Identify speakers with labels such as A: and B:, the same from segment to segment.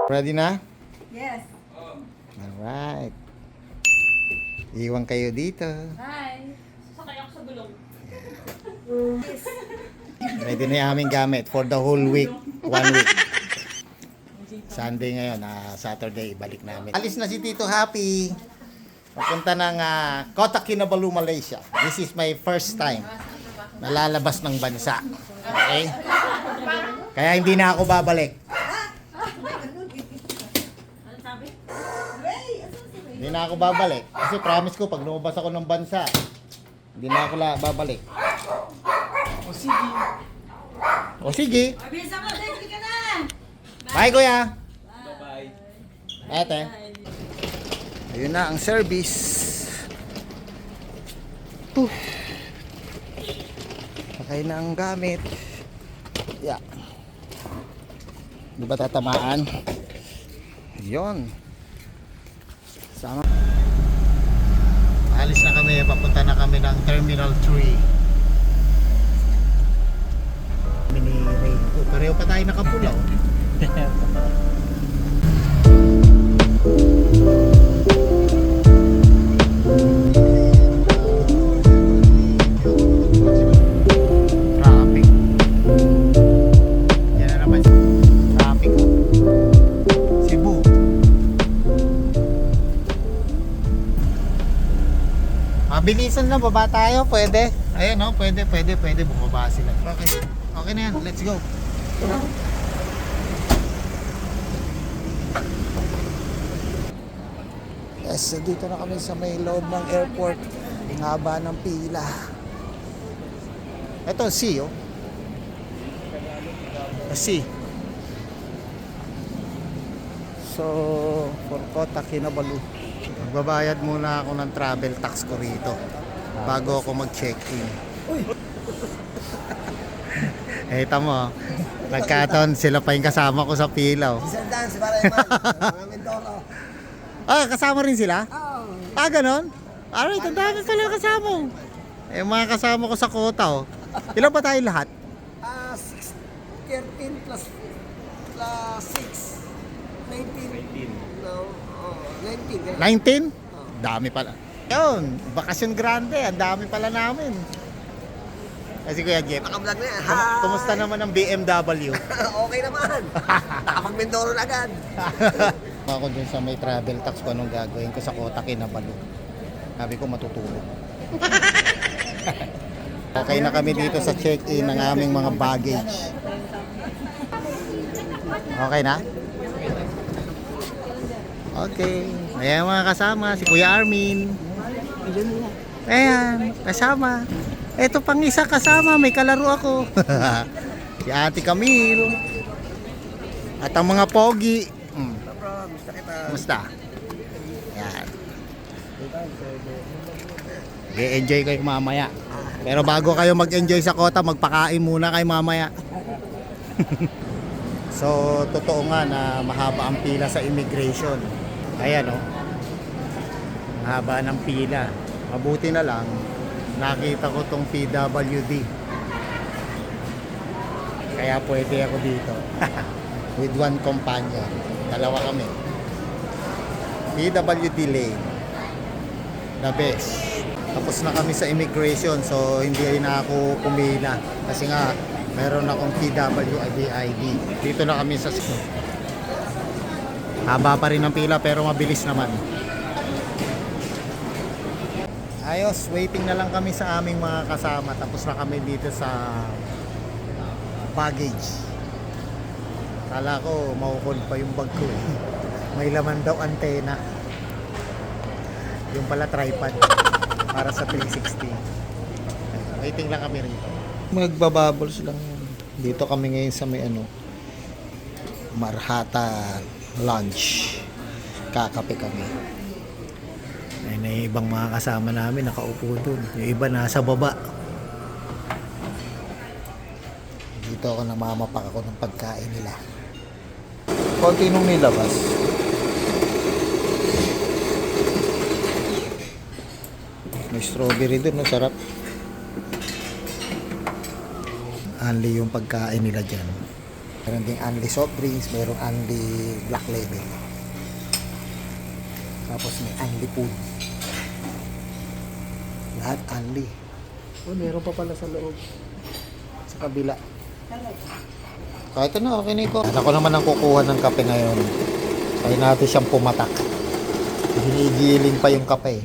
A: Ready na?
B: Yes.
A: Alright. Iwan kayo dito.
B: Hi. Sasakay ako sa gulong.
A: Ready na yung aming gamit for the whole week. 1 week. Sunday ngayon, Saturday, balik namin. Alis na si Tito Happy. Papunta ng Kota Kinabalu, Malaysia. This is my first time nalalabas ng bansa. Okay? Kaya hindi na ako babalik. Hindi na ako babalik. Kasi promise ko, pag lumabas ako ng bansa, hindi na ako babalik.
C: O sige.
A: O sige.
B: Mabilis ako, ready ka na!
A: Bye, kuya.
C: Bye-bye.
A: Ete. Ayun na ang service. Sakay na ang gamit. Yeah. Di ba tatamaan? Yun. Sama. Alis na kami. Papunta na kami ng Terminal 3. Mini rain. Pareho pa tayo nakapula. Traffic. Yan na naman. Traffic. Cebu. Mabilisan na, baba tayo. Pwede. Ayun, no? Pwede. Bumaba sila. Okay na yan. Let's go. Yes, dito na kami sa may loob ng airport. Ang haba ng pila. Ito, C, oh. C. So, for Kota Kinabalu. Magbabayad muna ako ng travel tax ko rito bago ako mag-check-in. Eto mo, nagkataon sila pa yung kasama ko sa pila. Oh.
D: Isang dance para naman. Mga Mindoro.
A: Kasama rin sila?
D: Oo.
A: Ganon? Alright, ang dami pala kasama. Eh, mga kasama ko sa Kota, oh. Ilan ba tayo lahat?
D: 13 plus 6. 19. No, 19.
A: 19? Dami pala. Yun, bakasyon grande. Ang dami pala namin. Kasi Kuya Jeff,
D: Naka-vlog na yan.
A: kumusta naman ang BMW?
D: Okay naman. Nakapag-Mindoro na agad.
A: Ako dun sa may travel tax ko anong gagawin ko sa Kota Kinabalu. Sabi ko matutulog. Okay na kami dito sa check-in ng aming mga baggage. Okay na? Okay. Ayan mga kasama, si Kuya Armin. Ayan, kasama. Ito pang isa kasama, may kalaro ako. Si Ate Camille. At ang mga pogi.
D: Gusto kita.
A: Kumusta? Ayan. I-enjoy kayo mamaya. Pero bago kayo mag-enjoy sa Kota, magpakain muna kayo mamaya. So, totoo nga na mahaba ang pila sa immigration. Ayan, oh. Mahaba ng pila. Mabuti na lang, nakita ko tong PWD. Kaya pwede ako dito. With one companion. Dalawa kami. PWD lane. The best. Tapos na kami sa immigration, so hindi na ako pumila. Kasi nga, meron akong PWD ID. Dito na kami sa... Haba pa rin ang pila pero mabilis naman. Ayos, waiting na lang kami sa aming mga kasama. Tapos na kami dito sa baggage. Kala ko maukod pa yung bag ko eh. May laman daw antena. Yung pala tripod para sa 360. Waiting lang kami rito. Magbabubbles lang yun. Dito kami ngayon sa may Marhata lunch. Kakape kami. May ibang mga kasama namin nakaupo dun. Yung iba nasa baba. Dito ako namamapak ako ng pagkain nila. Konti nung nilabas. May strawberry dun, no? Sarap. Only yung pagkain nila dyan. Meron ding unli soft drinks, meron unli black label. Tapos may unli food. Lahat unli. Oh, meron pa pala sa loob. Sa kabila. Kahit ano, okay na ito. Ako naman ang kukuha ng kape ngayon. Kaya natin siyang pumatak. Ginigiling pa yung kape.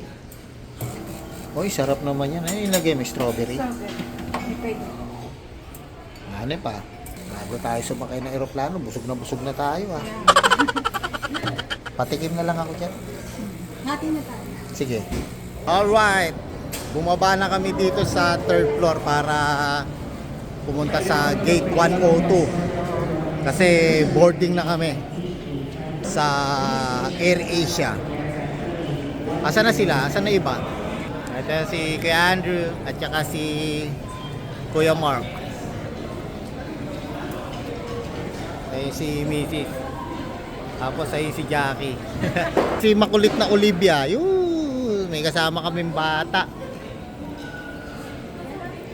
A: Uy, sarap naman yan. Ay, ilagay may strawberry. Ano pa? Bago tayo sumakay ng eroplano, busog na tayo ah. Patikim na lang ako dyan.
B: Hati na tayo.
A: Sige. Alright. Bumaba na kami dito sa third floor para pumunta sa gate 102. Kasi boarding na kami sa AirAsia. Asan na sila? Asan na iba? Ito si Kuya Andrew at saka si Kuya Mark. Ay si Mrs. Tapos ay si Jackie. Si makulit na Olivia. Yun, may kasama kaming bata.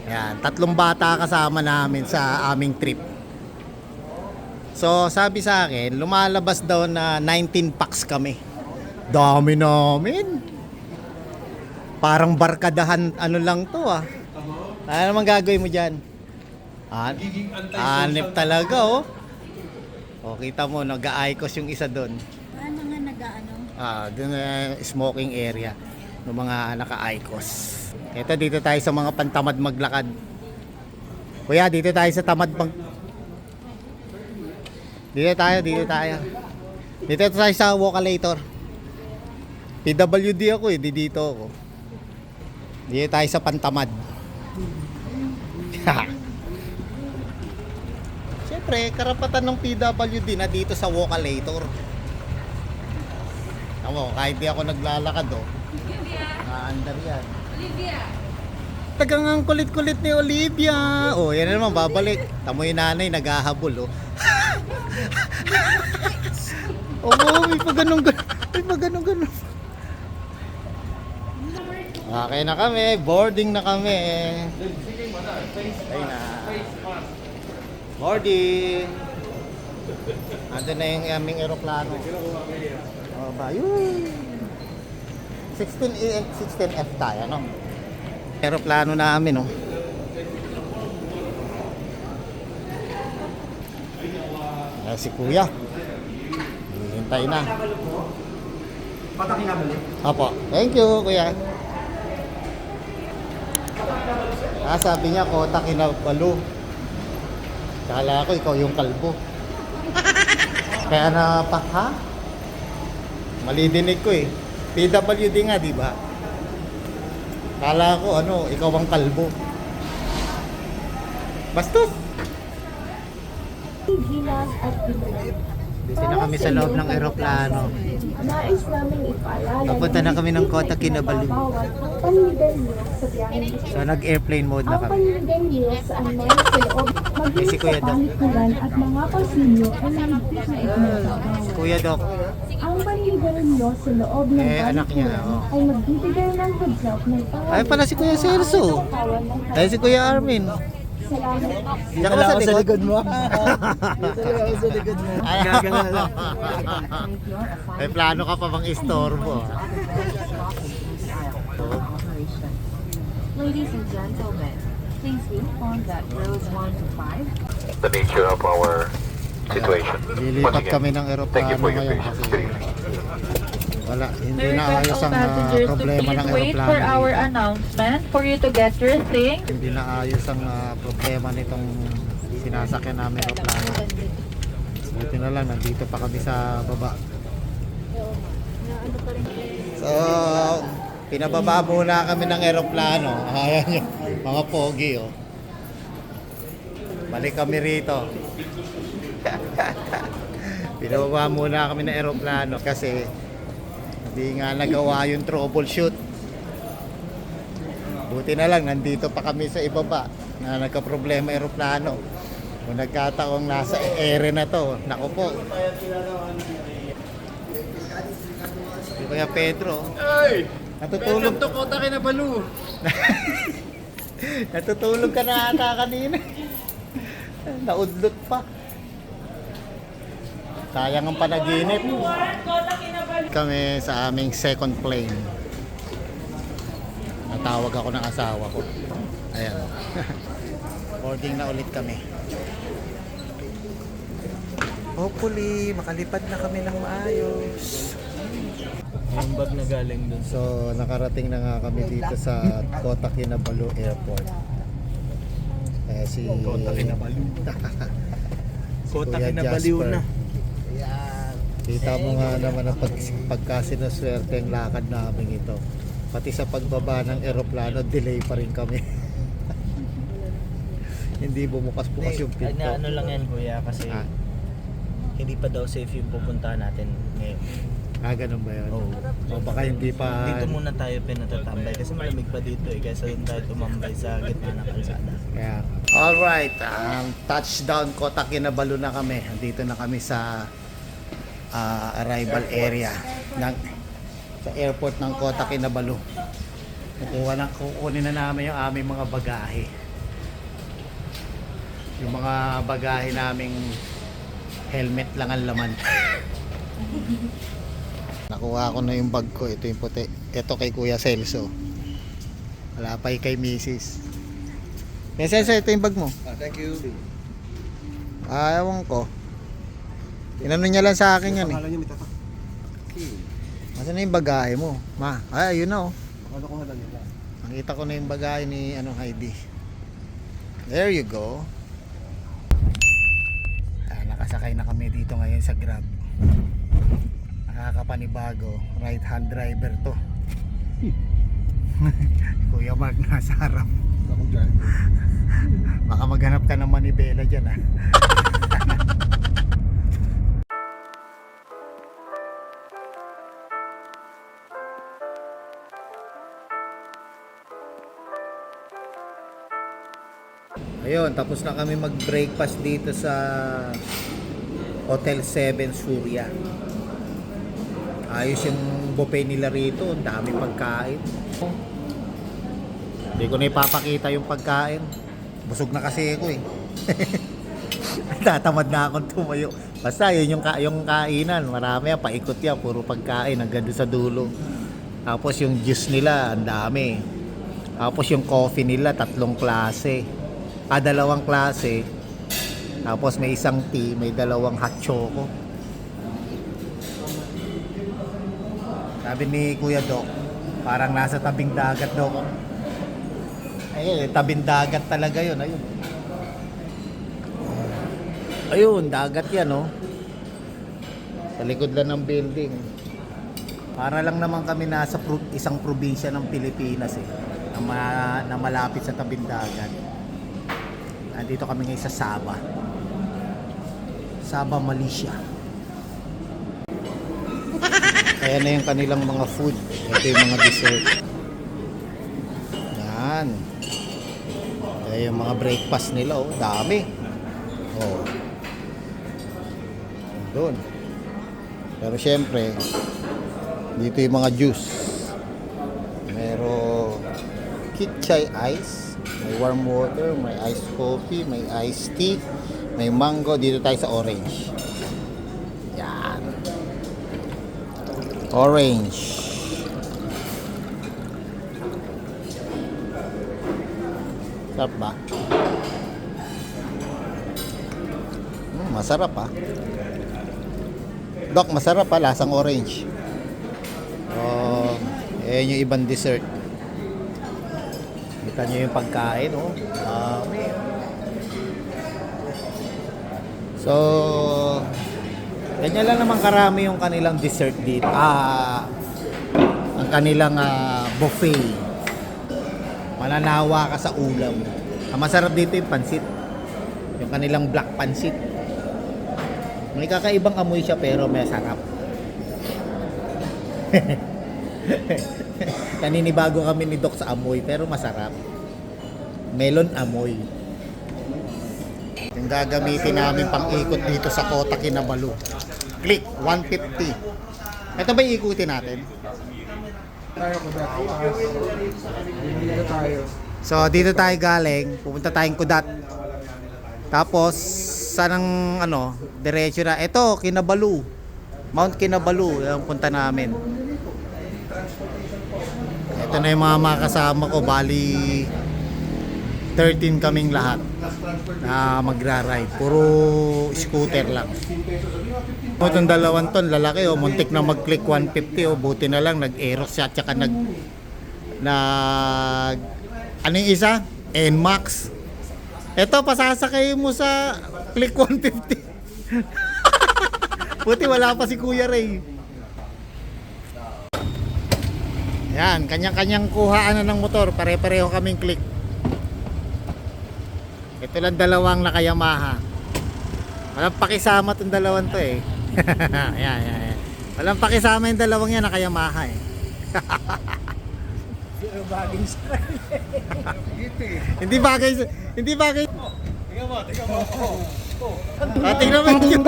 A: Yan, 3 bata kasama namin sa aming trip. So, sabi sa akin, lumalabas daw na 19 packs kami. Dami namin. Parang barkadahan, ano lang to ah. Ano naman gagawin mo dyan? Hanip talaga oh. O, kita mo, nag-a-icos yung isa doon.
B: Ano nga nag-ano?
A: Doon smoking area ng mga naka-icos. Ito, dito tayo sa mga pantamad maglakad. Kuya, dito tayo sa tamad Dito tayo. Dito tayo sa Walkalator. PWD ako eh, dito ako. Dito tayo sa pantamad. Siyempre, karapatan ng PWD na dito sa Walkalator. Ako, kahit di ako naglalakad oh. Naandar yan.
B: Olivia!
A: Tagang ang kulit-kulit ni Olivia. Oh, yan na naman, babalik. Tamo yung nanay, naghahabol oh. Oo, may pa ganun. Okay na kami, boarding na kami. Ayun na. Boarding. Ando na yung aming aeroplano. Oh, ba, yun. 16A and 16F tayo, no? Aeroplano namin, no? Ayan si Kuya. Hintay na.
D: Patakin nga balik.
A: Opo. Thank you, Kuya. Sabi niya, Kota Kinabalu. Kala ko, ikaw yung kalbo. Kaya na pa, ha? Mali dinig ko eh. PWD nga, di ba? Kala ko, ikaw ang kalbo. Bastos! Dito na kami sa loob ng aeroplano.
E: Nais namin ipaalala
A: Papunta na kami ng Kota Kinabalu.
E: ang panligan niyo sa biyahe.
A: So, nag-airplane mode na
E: Ang
A: kami.
E: panligan niyo sa anay sa loob,
A: Eh, si
E: maging
A: Kuya
E: sa
A: Doc.
E: palikuran at mga pasilyo ay mahigpit na itinatawag.
A: Kuya Doc,
E: Ang panligan niyo sa loob ng
A: anak niya,
E: palikuran
A: oh.
E: ay magbibigay ng heads-up ng pangalan.
A: Ay, pala si Kuya Celso. Ay, si Kuya Armin.
E: Salamat.
A: Diyan ka ba sa likod mo?
D: Sa likod mo.
A: May plano ka pa bang istorbo?
F: Ladies and gentlemen, please be informed that rows 1 to 5
G: the nature of our situation. Once
A: Lilipat
G: again,
A: kami ng
G: thank you
A: aeroplano
G: for your
A: ngayon
G: patience.
A: kasi
G: Good evening.
A: wala, hindi
F: We
A: na
F: request
A: ayos
F: all
A: ang
F: passengers to
A: problema ng
F: please wait for our
A: aeroplano.
F: announcement for you to get your things.
A: Hindi na ayos ang problema nitong sinasakyan namin aeroplano. Buti na lang, nandito pa kami sa baba. So, pinababa muna kami ng aeroplano. Ayan yung mga pogi, oh. Balik kami rito. Pinababa muna kami ng aeroplano kasi hindi nga nagawa yung troubleshoot. Buti na lang, nandito pa kami sa ibaba na nagka-problema aeroplano. Kung nagkataong nasa ere na to, naku po. Kuya Pedro,
C: Ay!
A: natutulog.
C: Welcome to Kota Kinabalu.
A: Natutulog ka na ata kanina. Naudlot pa. Sayang ang panaginip. Kami sa aming second plane. Natawag ako ng asawa ko. Ayan. Boarding na ulit kami. Hopefully, makalipad na kami ng maayos.
C: Yung bag na galing dun.
A: So, nakarating na nga kami dito sa Kota Kinabalu Airport. Si
C: Kota Kinabalu. Kota
A: Kuya
C: Kinabaliw
A: Jasper.
C: na.
A: Kita mo nga naman ang pagkasinuswerte ang lakad namin ito. Pati sa pagbaba ng eroplano, delay pa rin kami. Hindi bumukas-bukas yung pinto.
C: Ano lang yan kuya kasi hindi pa daw safe yung pupuntahan natin ngayon.
A: Ganun ba yun?
C: Oo.
A: O baka hindi pa...
C: Dito muna tayo pinatatambay kasi malamig pa dito eh. Kaysa doon tayo tumambay sa gitna ng kalsada.
A: Kaya, alright, touchdown Kota Kinabalu na kami. Dito na kami sa arrival area sa airport ng Kota Kinabalu. Kukunin na namin yung aming mga bagahe. Yung mga bagahe naming helmet lang ang laman. Nakuha ko na yung bag ko. Ito yung puti. Ito kay Kuya Celso. Wala pa yung kay Mrs. Kuya Celso, ito yung bag mo.
D: Thank you.
A: Ewan ko. Inano niya lang sa akin yan eh.
D: Pangalan niya may tatak.
A: Masa na yung bagahe mo? Ma, ayun na oh.
D: Ano ko lang nila.
A: Nakita ko na yung bagahe ni Heidi. There you go. Nakasakay na kami dito ngayon sa Grab. Nakakapanibago. Right hand driver to. Kuya Mark nasa harap.
D: Ako dyan.
A: Baka maghanap ka ng manibela dyan ah. Ayun, tapos na kami mag-breakfast dito sa Hotel 7 Surya. Ayos yung buffet nila rito, ang dami pagkain. Hindi ko na ipapakita yung pagkain. Busog na kasi ako eh. Tatamad na akong tumayo. Basta yun yung kainan, marami yan, paikot yan, puro pagkain hanggang doon sa dulo. Tapos yung juice nila, ang dami. Tapos yung coffee nila, 3 klase. 2 klase. Tapos may isang tea, may 2 hot choco. Sabi ni Kuya Doc, parang nasa tabing dagat daw. Ayun, tabing dagat talaga yun. Ayun. Ayun, dagat yan oh. Sa likod lang ng building. Para lang naman kami nasa isang probinsya ng Pilipinas eh. Na malapit sa tabing dagat. Nandito kami ngayon sa Sabah. Sabah, Malaysia. Ayan na yung kanilang mga food. Ito yung mga dessert. Yan. Ayan yung mga breakfast nila. Oh. Dami. Oh. Doon. Pero syempre, dito yung mga juice. Meron Kitchay ice. May warm water, may iced coffee, may iced tea, may mango. Dito tayo sa orange. Yan. Orange. Sarap ba? Masarap ah. Doc, masarap ah. Lasang orange. Oh, ayan yung ibang dessert. Kita nyo yung pagkain, oh. So, ganyan lang naman karami yung kanilang dessert dito. Ang kanilang buffet. Mananawa ka sa ulam. Ang masarap dito yung pansit. Yung kanilang black pansit. May kakaibang amoy siya pero may sarap. Naninibago kami ni Doc sa amoy pero masarap. Melon amoy. Yung gagamitin namin pang ikot dito sa Kota Kinabalu. Click 150. Ito ba iikutin natin?
D: Tayo ko ba? Dito tayo.
A: So dito tayo galing. Pupunta tayong Kudat. Tapos sanang ano, diretso na. Ito, Kinabalu. Mount Kinabalu, yung punta namin. Ito na yung mga kasama ko, bali 13 kaming lahat na magra-ride. Puro scooter lang. Itong dalawang ton, lalaki oh, muntik na mag-click 150 oh, buti na lang nag-aerox siya at saka ano yung isa? NMAX. Ito, pasasakay mo sa click 150. Buti wala pa si Kuya Ray. Yan, kanyang-kanyang kuhaan na ng motor. Pare-pareho kaming click. Ito lang dalawang naka Yamaha. Walang pakisama itong dalawang to eh. Yan. Walang pakisama yung dalawang yan naka Yamaha eh. Hindi bagay. Tingnan mo yun.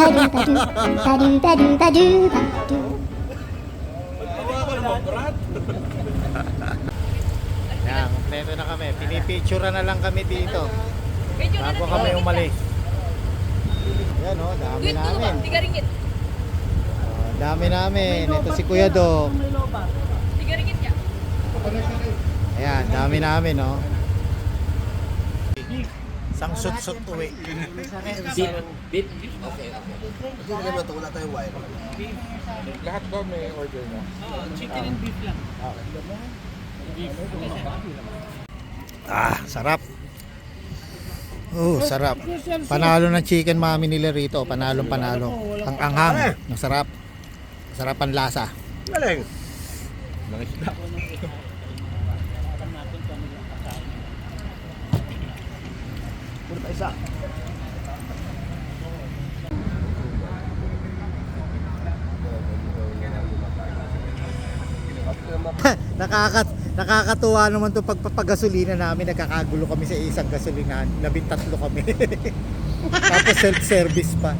A: Yan, kompleto na kami. Pinipicture na lang kami dito. Bago kami umalis. Yan o, dami namin. Dami namin. Ito si Kuya Dong. Ayan, dami namin o. Isang sut-sut uwi.
D: Wala tayong wire.
H: Lahat ba may order na?
C: Chicken and beef lang.
A: Sarap. Sarap. Panalo ng chicken mami nila rito. Panalo. Ang anghang. Masarap. Masarap ang lasa.
D: Galing. Isa.
A: Nakakatuwa naman 'tong pagpapagasolina namin. Nagkakagulo kami sa isang gasolinahan. 13 kami. Tapos self-service pa.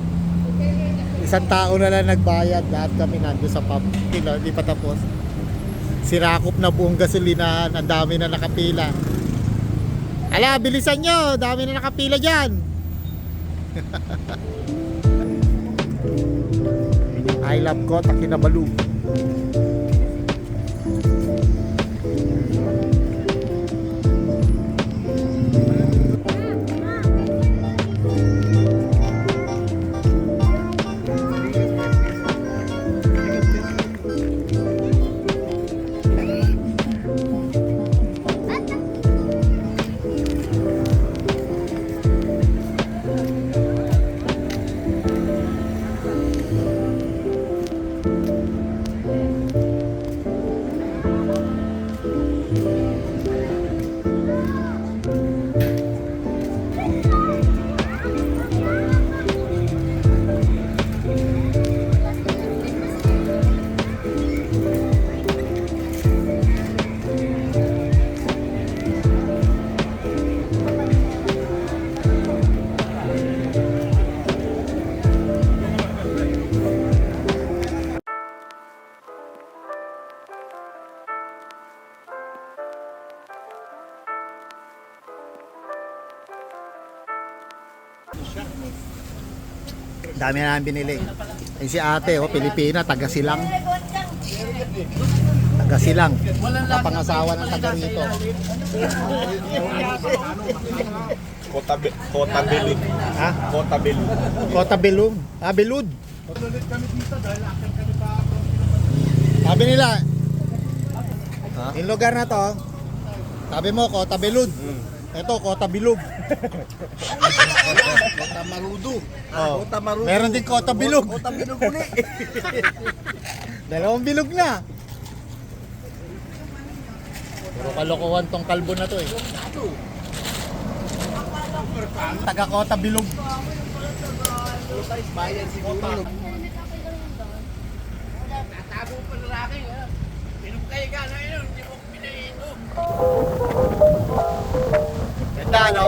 A: Isang tao na lang nagbayad. Lahat kami nandoon sa pump. Hindi pa tapos. Sirakop na buong gasolinahan. Ang dami na nakapila. Ala, bilisan nyo! Dami na nakapila dyan! I love Kota Kinabalu. Dami na namin binili. Yung si ate, Pilipina, taga Silang. Kapangasawa ng taga rito.
H: Kota Belud.
A: Ha?
H: Kota Belud.
A: Kota Belud. Belud. Sabi nila, yung lugar na to, sabi mo, Kota Belud. Ito, Kota Bilog.
D: Kota Marudo.
A: Oh.
D: Kota Marudo.
A: Meron din Kota Bilog.
D: Kota Bilog uli.
A: Dalawang bilog na. Pero kalokohan tong kalbo na to eh. Taga Kota Bilog.
D: Bayan siguro.
A: Ganda, no?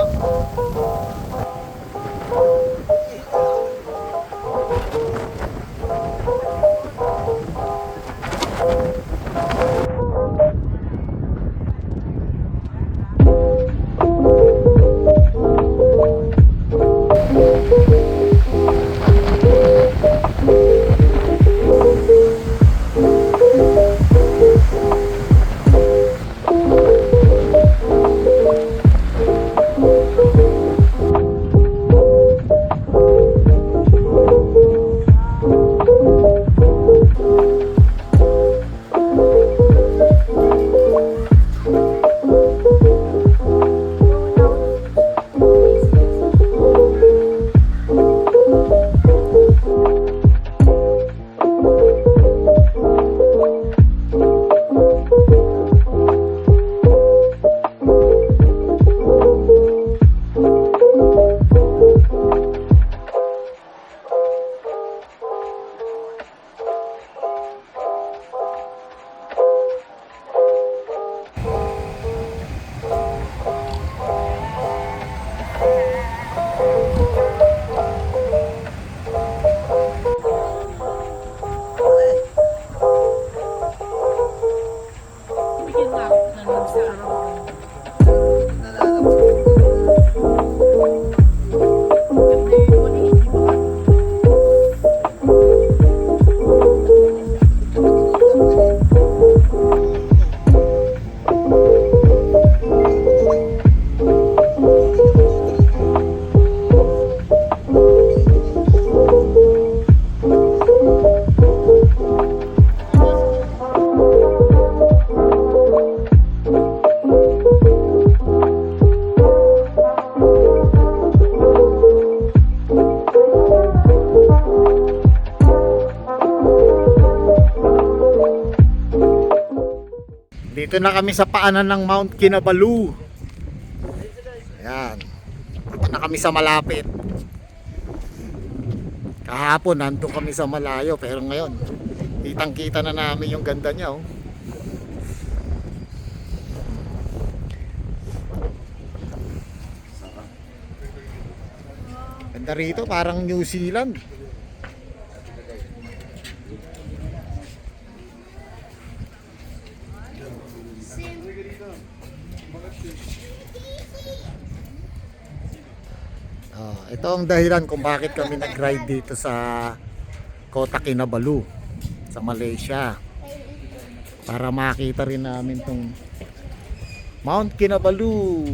A: Dito na kami sa paanan ng Mount Kinabalu. Ayan. Dito na kami sa malapit. Kahapon nandun kami sa malayo, pero ngayon kitang kita na namin yung ganda niya, oh. Ganda rito, parang New Zealand. Ito ang dahilan kung bakit kami nag-ride dito sa Kota Kinabalu sa Malaysia, para makita rin namin tong Mount Kinabalu.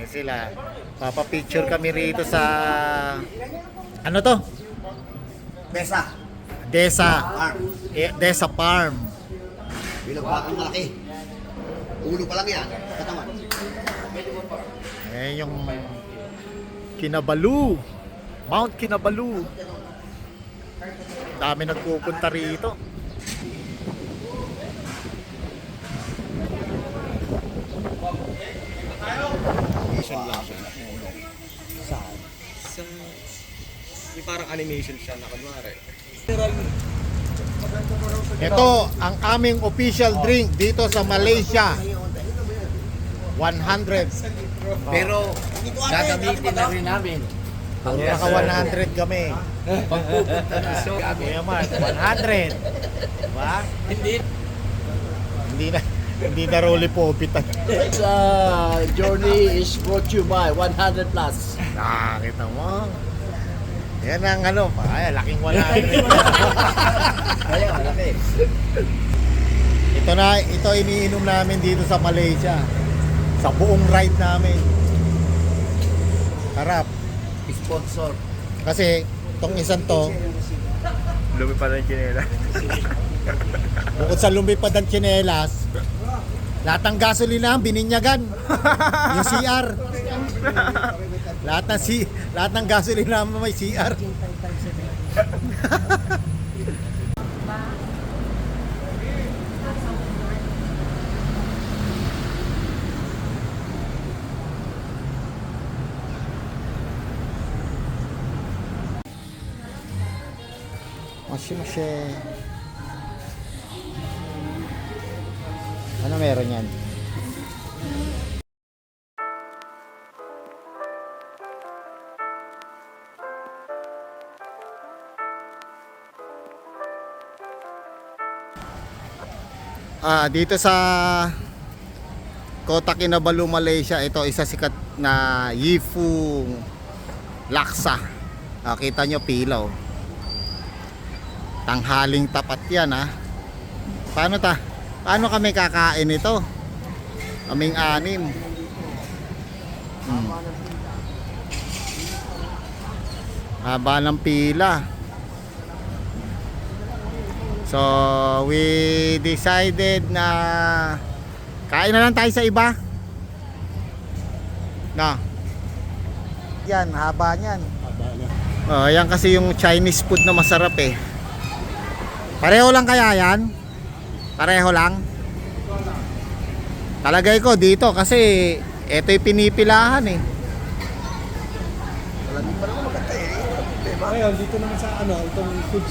A: Sila, papapicture kami rito sa ano to?
D: Besa.
A: Desa.
D: Farm.
A: Desa Farm.
D: Bilog pa ang malaki. Ulo pa lang yan. Katawan.
A: Yung Kinabalu. Mount Kinabalu. Dami nagpupunta rito.
C: Yung parang animation siya na kunwari.
A: Ito ang aming official drink dito sa Malaysia. 100.
D: Pero gagamitin na rin namin.
A: Pag naka 100 kami. Kuya Mark, 100. Diba? Hindi na roly popitan.
D: This journey is brought to you by 100 plus.
A: Nakakita mo. Yan ang ano, ay, laking 100.
D: Kaya malaki.
A: Ito iniinom namin dito sa Malaysia. Sa buong ride namin. Harap.
D: Sponsor.
A: Kasi itong isang to,
C: Lumipad ang chinela.
A: bukod sa lumipad ang tsinelas, lahat ng gasolina bininyagan. Yung CR. Lahat ng gasolina may CR. Masya. Ano meron yan? Dito sa Kota Kinabalu, Malaysia, ito isa sikat na Yifu laksa. Kita nyo pila, oh. Tanghaling tapat yan, ha. Paano kami kakain ito? Kaming anim. Haba ng pila. So we decided na kain na lang tayo sa iba. No. Yan, haba niyan. Yan kasi yung Chinese food na masarap eh. Pareho lang kaya yan? Pareho lang? Talagay ko dito kasi ito yung pinipilahan eh.
I: Ngayon, dito naman sa itong food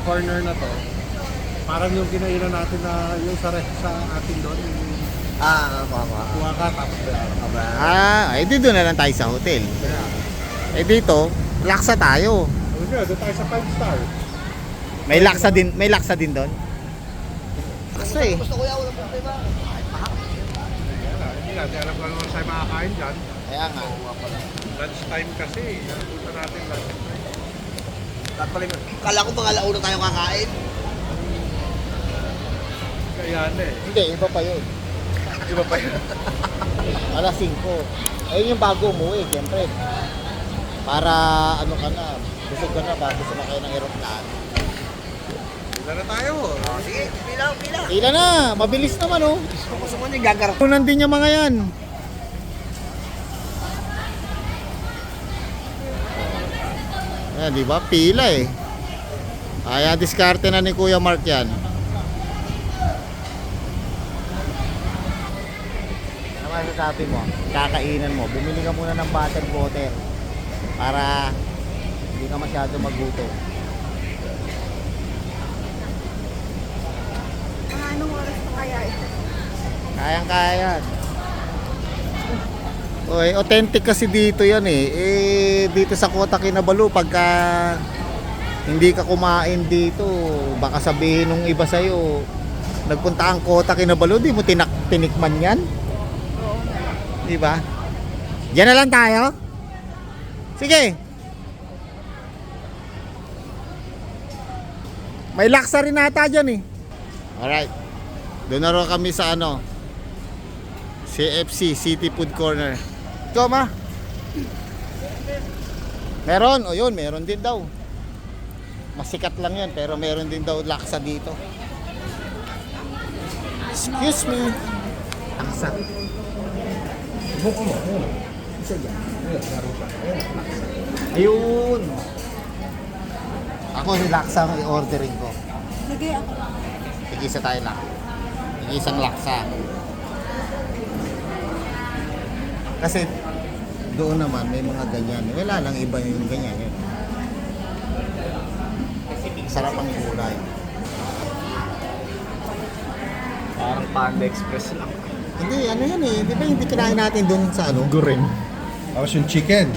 I: corner na to, parang yung kinainan natin na yung sa atin doon, yung Kuha ka, tapos bayaran ka ba?
A: Eh di doon na lang tayo sa hotel. Eh dito, laksa tayo.
I: Sige, doon tayo sa 5 star.
A: May laksa din doon. Laksa eh.
D: Gusto ko yan, walang problema.
I: Hindi natin alam kung ano sa'yo makakain dyan.
A: Kaya nga.
I: Lunch time kasi. Punta natin lunch time.
D: Kala ko mga launa tayo kakain.
I: Kaya na eh.
A: Hindi, iba pa yun.
I: Iba pa yun.
A: Alas 5. Ayun yung bago umuwi, siyempre. Para ano ka na, busog ka na bago sumakay ng aeroplano.
I: Pila na tayo.
D: Sige, pila.
A: Pila na, mabilis naman oh.
D: Gusto mo niya gagar.
A: Tunan din yung mga yan. Ayan, di ba? Pila eh. Kaya diskarte na ni Kuya Mark yan. Ano masasabi mo? Kakainan mo. Bumili ka muna ng bottled water para hindi ka masyado magutom.
B: Anong oras pa kaya ito?
A: Kayang-kaya yan. Oy, authentic kasi dito yan eh. Dito sa Kota Kinabalu, pagka hindi ka kumain dito, baka sabihin nung iba sa'yo, nagpunta ang Kota Kinabalu, di mo tinikman yan? Di ba? Diyan na lang tayo? Sige. May laksa rin ata dyan eh. Alright. Doon na rin kami sa ano, CFC, City Food Corner. Ikaw ma? Meron, o yun, meron din daw. Masikat lang yun, pero meron din daw laksa dito. Excuse me. Laksa. Ayun. Ako yung laksa ang i-ordering ko.
B: Sige, ako.
A: Tig-isa tayo lang. Tig-isang laksa. Kasi doon naman may mga ganyan. Wala lang iba yung ganyan. Yun. Sarap ang gulay.
C: Parang Panda Express lang.
A: Hindi, ano yan eh. Di ba hindi kinain natin doon sa ano?
I: Gurin. Tapos yung chicken.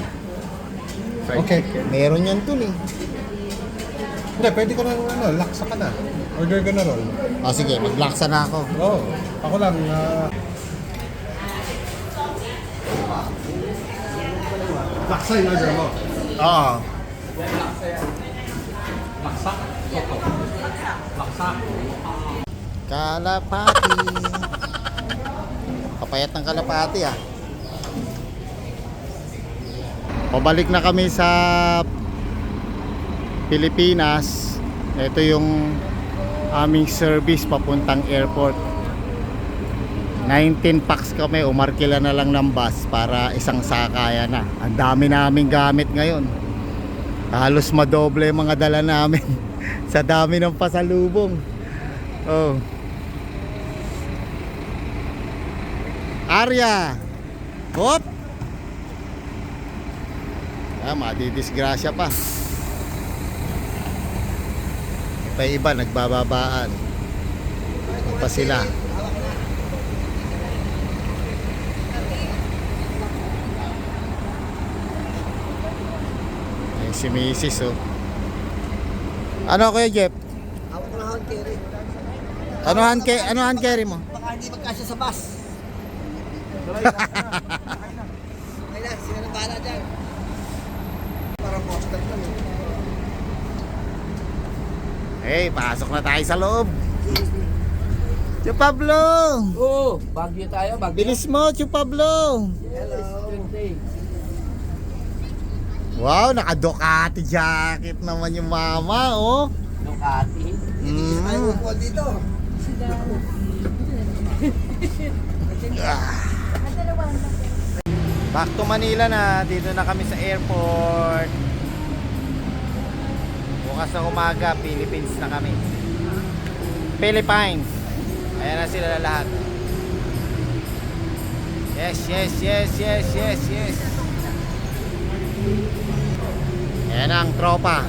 I: Okay.
A: Meron yan dun eh.
I: Hindi, pwede ka na laksa ka na. Order ka na roll.
A: O sige, maglaksa na ako.
I: Oo. Ako lang, laksa yung order mo.
A: Oo. Kalapati. Kapayat ng kalapati ah. Pabalik na kami sa Pilipinas. Ito yung aming service papuntang airport. 19 packs kami, umarkila na lang ng bus para isang sakaya na. Ang dami naming gamit ngayon. Halos madoble yung mga dala namin sa dami ng pasalubong. Oh. Arya. Hop. Madidisgrasya pa. Iba nagbababaan. Ito pa sila. Ayun si Mrs. Oh. Ano Kuya Jeff?
D: Hawak ko na hand carry.
A: Ano hand carry mo?
D: Baka hindi magkasya sa bus. Okay na, sila na bahala dyan. Parang poster lang eh.
A: Hey, pasok na tayo sa loob. Chu Pablo!
C: Oo, Baguio tayo, Baguio.
A: Bilis mo, Chu Pablo!
D: Hello.
A: Wow, naka-Ducati jacket naman yung mama, oh.
C: Ducati.
D: Ay, upuan dito.
A: Back to Manila na. Dito na kami sa airport. Bukas na umaga, Philippines na kami. Philippines. Ayan na sila lahat. Yes. Ayan ang tropa.